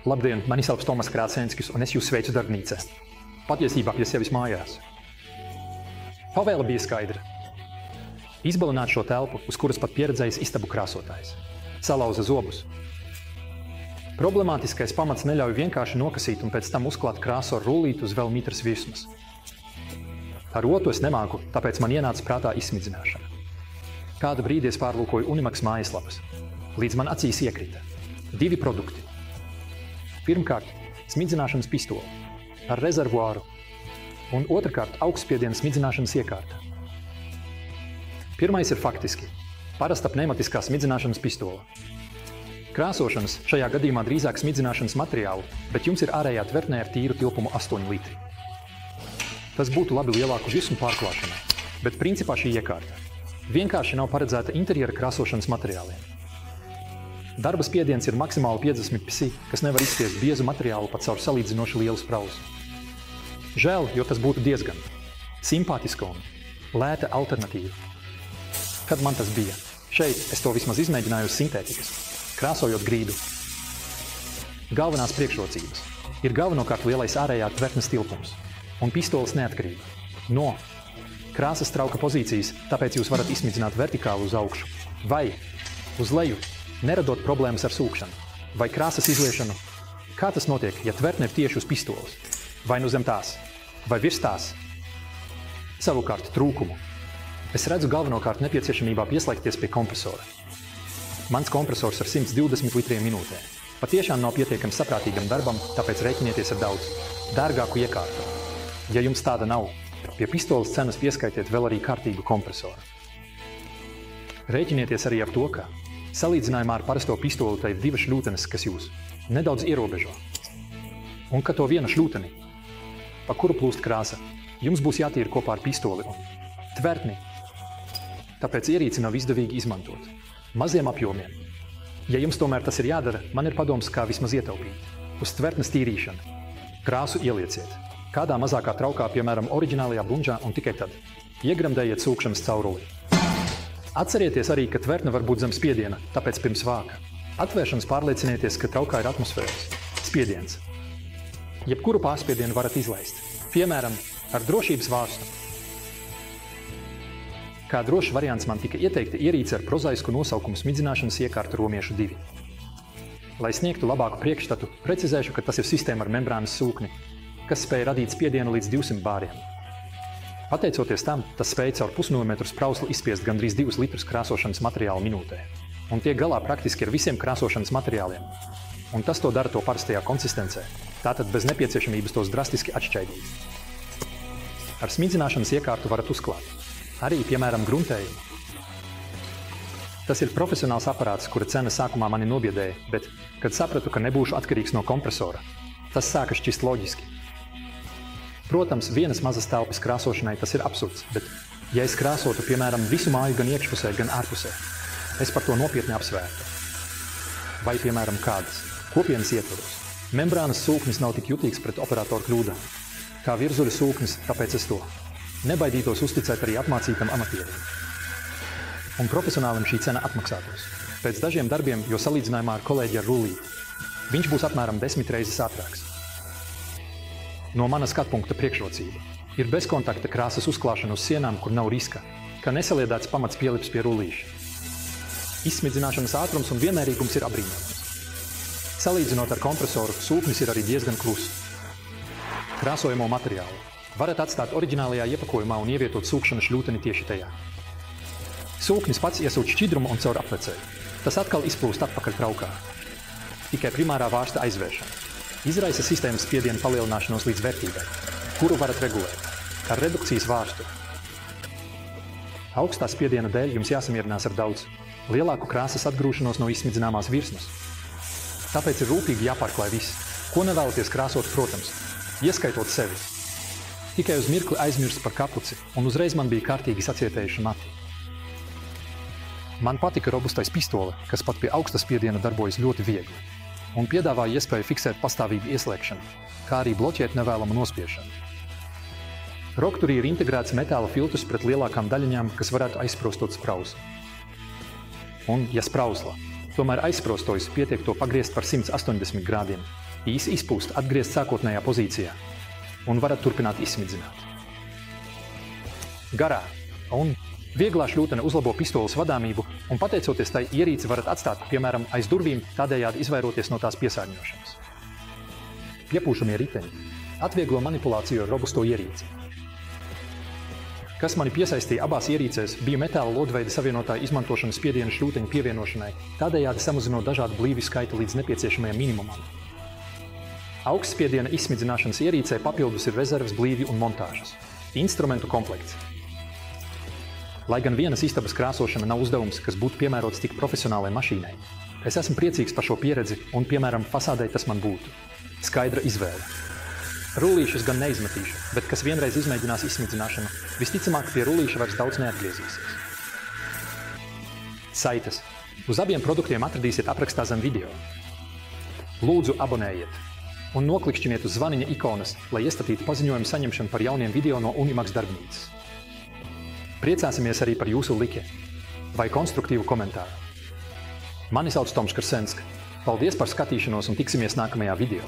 Labdien, mani sauc Tomas Krāsenskis, un es jūs sveicu darbnīcē. Patiesībā pie sevis mājās. Pavēle bija skaidra. Izbalināt šo telpu, uz kuras pat pieredzējis istabu krāsotājs. Salauza zobus. Problemātiskais pamats neļauj vienkārši nokasīt un pēc tam uzklāt krāsu ar rullīti uz vēl mitras virsmas. Ar otru es nemāku, tāpēc man ienāca prātā izsmidzināšana. Kādu brīdi es pārlūkoju Unimax mājaslapas. Līdz man acīs iekrita 2 produkti. Pirmkārt, smidzināšanas pistole ar rezervuāru un otrkārt augstspiediena smidzināšanas iekārta. Pirmais ir faktiski parasta pneumatiskā smidzināšanas pistole. Krāsošanas šajā gadījumā drīzāk smidzināšanas materiālu, bet jums ir ārējā tvertnē ar tīru tilpumu 8 litri. Tas būtu labi lielāku virsmu pārklāšanai, bet principā šī iekārta vienkārši nav paredzēta interjera krāsošanas materiāliem. Darba spiediens ir maksimāli 50 psi, kas nevar izspiest biezu materiālu pat caur salīdzinoši lielu sprauzi. Žēl, jo tas būtu diezgan simpātiska un lēta alternatīva. Kad man tas bija? Šeit es to vismaz izmēģināju uz sintētikas, krāsojot grīdu. Galvenās priekšrocības ir galvenokārt lielais ārējā tvertnes tilpums un pistoles neatkarība no krāsas trauka pozīcijas, tāpēc jūs varat izsmidzināt vertikāli uz augšu vai uz leju, neradot problēmas ar sūkšanu vai krāsas izliešanu. Kā tas notiek, ja tvertne ir tieši uz pistoles? Vai nu zem tās, vai virs tās? Savukārt trūkumu es redzu galvenokārt nepieciešamībā pieslēgties pie kompresora. Mans kompresors ar 120 litriem minūtē patiešām nav pietiekami saprātīgam darbam, tāpēc rēķinieties ar daudz dārgāku iekārtu. Ja jums tāda nav, pie pistoles cenas pieskaitiet vēl arī kārtīgu kompresoru. Rēķinieties arī ar to, ka salīdzinājumā ar parasto pistoli tai ir 2 šļūtenes, kas jūs nedaudz ierobežo. Un ka to vienu šļūteni, pa kuru plūst krāsa, jums būs jātīra kopā ar pistoli un tvertni. Tāpēc ierīci nav izdevīgi izmantot maziem apjomiem. Ja jums tomēr tas ir jādara, man ir padoms, kā vismaz ietaupīt. Uz tvertnes tīrīšanu krāsu ielieciet kādā mazākā traukā, piemēram, oriģinālajā bunžā, un tikai tad iegremdējiet sūkšanas cauruli. Atcerieties arī, ka tvertne var būt zem spiediena, tāpēc pirms vāka atvēršanas pārliecinieties, ka traukā ir atmosfēras spiediens. Jebkuru pārspiedienu varat izlaist, piemēram, ar drošības vārstu. Kā drošs variants man tika ieteikta ierīce ar prozaisku nosaukumu smidzināšanas iekārta Romiešu 2. Lai sniegtu labāku priekšstatu, precizēšu, ka tas ir sistēma ar membrānas sūkni, kas spēja radīt spiedienu līdz 200 bāriem. Pateicoties tam, tas spēja caur pusmilimetru sprausli izspiest gandrīz 2 litrus krāsošanas materiālu minūtē, un tiek galā praktiski ar visiem krāsošanas materiāliem. Un tas to dara to parastajā konsistencē, tātad bez nepieciešamības tos drastiski atšķaidīt. Ar smidzināšanas iekārtu varat uzklāt arī, piemēram, gruntējumu. Tas ir profesionāls aparāts, kura cena sākumā mani nobiedēja, bet, kad sapratu, ka nebūšu atkarīgs no kompresora, tas sāka šķist loģiski. Protams, vienas mazas telpas krāsošanai tas ir absurds, bet, ja es krāsotu, piemēram, visu māju gan iekšpusē, gan ārpusē, es par to nopietni apsvērtu. Vai, piemēram, kādas kopienas ietvaros. Membrānas sūknis nav tik jutīgs pret operatoru kļūdām, kā virzuļu sūknis, tāpēc es to nebaidītos uzticēt arī apmācītam amatierim. Un profesionālim šī cena atmaksātos. Pēc dažiem darbiem, jo salīdzinājumā ar kolēģi ar rullīti, viņš būs apmēram 10 reizes ātrāks. No mana skatpunkta priekšrocība ir bezkontakta krāsas uzklāšana uz sienām, kur nav riska, ka nesaliedēts pamats pielips pie rullīša. Izsmidzināšanas ātrums un vienmērīgums ir apbrīnojams. Salīdzinot ar kompresoru, sūknis ir arī diezgan kluss. Krāsojamo materiālu varat atstāt oriģinālajā iepakojumā un ievietot sūkšanas šļūteni tieši tajā. Sūknis pats iesūc šķidrumu un caur apvecēju. Tas atkal izplūst atpakaļ traukā. Tikai primārā vārsta aizvēršana izraisa sistēmas spiediena palielināšanos līdz vērtībai, kuru varat regulēt ar redukcijas vārstu. Augstā spiediena dēļ jums jāsamierinās ar daudz lielāku krāsas atgrūšanos no izsmidzināmās virsmas. Tāpēc ir rūpīgi jāpārklāj viss, ko nevēlaties krāsot, protams, ieskaitot sevi. Tikai uz mirkli aizmirst par kapuci, un uzreiz man bija kārtīgi sacietējuši mati. Man patika robustais pistole, kas pat pie augsta spiediena darbojas ļoti viegli, un piedāvāja iespēju fiksēt pastāvīgu ieslēgšanu, kā arī bloķēt nevēlamu nospiešanu. Rokturī ir integrēts metāla filtrs pret lielākām daļiņām, kas varētu aizsprostot sprausli. Un, ja sprausla tomēr aizsprostojas, pietiek to pagriezt par 180 grādiem, Īsi izpūst, atgriezt sākotnējā pozīcijā un varat turpināt izsmidzināt. Garā un vieglā šļūtene uzlabo pistoles vadāmību un pateicoties tai ierīci varat atstāt, piemēram, aiz durvīm, tādējādi izvairoties no tās piesārņošanas. Piepūšamie riteņi atvieglo manipulāciju ar robusto ierīci. Kas mani piesaistīja abās ierīcēs, bija metāla lodveida savienotāja izmantošana spiediena šļūteņu pievienošanai, tādējādi samazinot dažādu blīvju skaitu līdz nepieciešamajam minimumam. Augstspiediena izsmidzināšanas ierīcē papildus ir rezerves blīvju un montāžas. Instrumentu komplekts. Lai gan vienas istabas krāsošana nav uzdevums, kas būtu piemērots tik profesionālai mašīnai, es esmu priecīgs par šo pieredzi un, piemēram, fasādei tas man būtu. Skaidra izvēle. Rullīšus gan neizmetīšu, bet kas vienreiz izmēģinās izsmidzināšanu, visticamāk pie rullīša vairs daudz neatgriezīsies. Saites. Uz abiem produktiem atradīsiet aprakstā zem video. Lūdzu abonējiet un noklikšķiniet uz zvaniņa ikonas, lai iestatītu paziņojumu saņemšanu par jauniem video no Unimax darbnīcas. Priecāsimies arī par jūsu like vai konstruktīvu komentāru. Mani sauc Toms Karsenska. Paldies par skatīšanos un tiksimies nākamajā video.